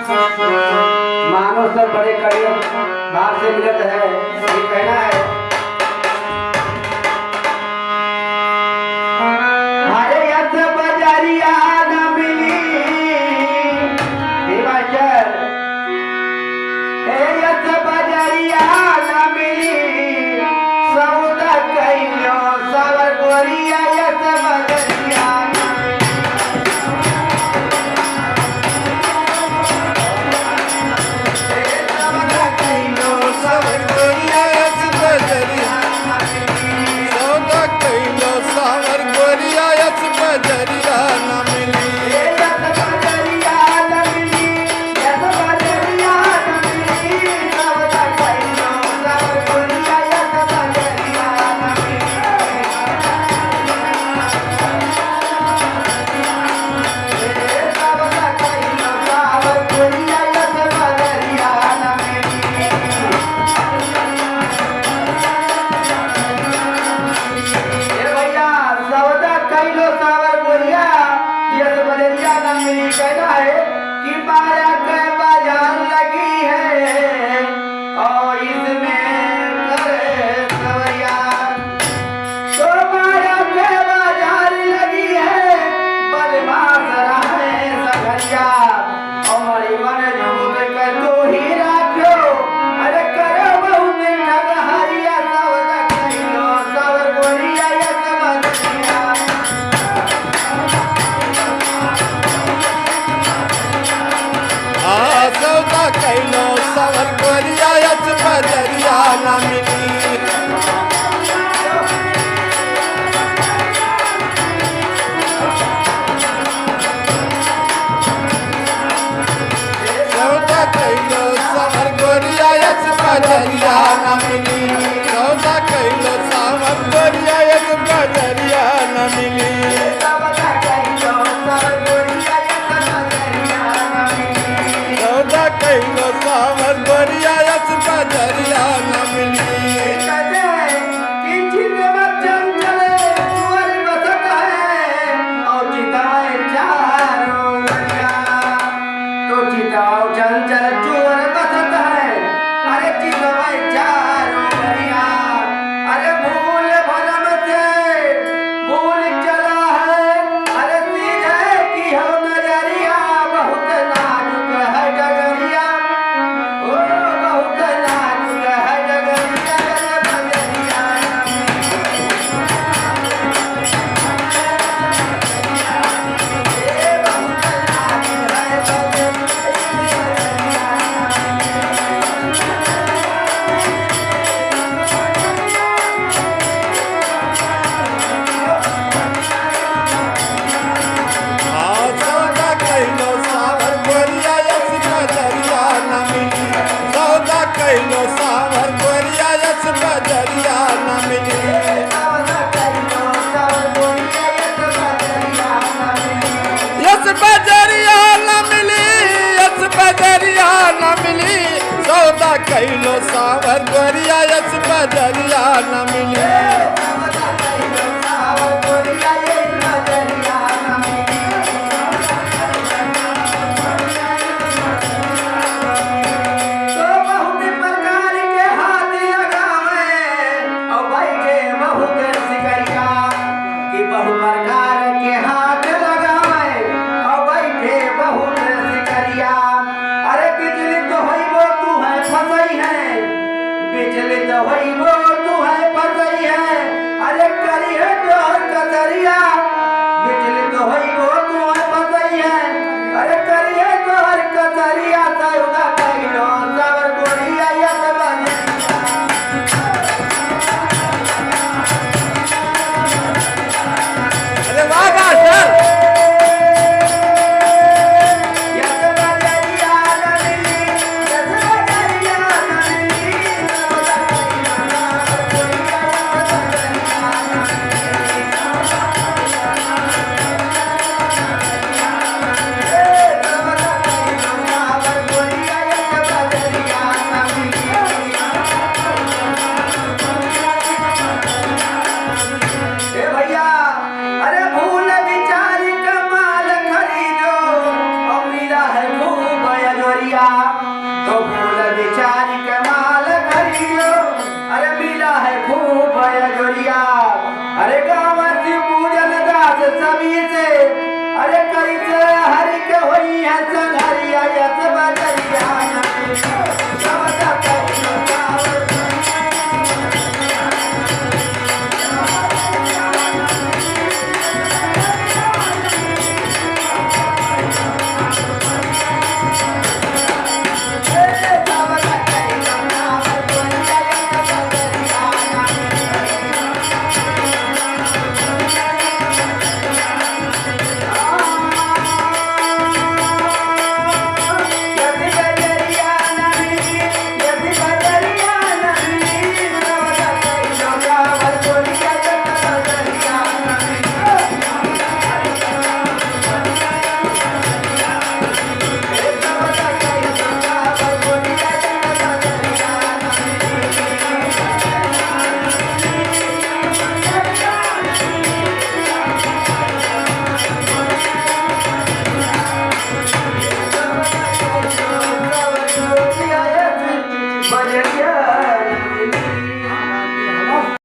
मानुष तो बड़े कड़े भाव से मिलत है, ये कहना है हरे यथ बजरिया न मिली हिमाचल, हे यथ बजरिया न मिली सौदा कइलो सवर गोरिया यथ बजरिया कहना है कि माया के बाजार लगी है और इसमें करे सवैया, तो माया के बाजार लगी है बदमाश रहे सगरिया और मरी मन झूठ के तू ही राखो, अरे करो बहुत ठग हरिया सवदा कहियो सवर गोरिया या सबरिया सौदा कैलो सवर गोरिया यच बजरिया न मिली, सौदा कैलो सवर गोरिया यच बजरिया न मिली, सौदा कैलो सवर गोरिया यच बजरिया न मिली। कैलो सावर गोरिया यच बजरिया न मिली। गोरिया तो फूल बिचारी कमाल करियो अरे मिला है खूब है गोरिया अरे गावाची पूजन दास सभी से अरे करीच हरि के होई है संग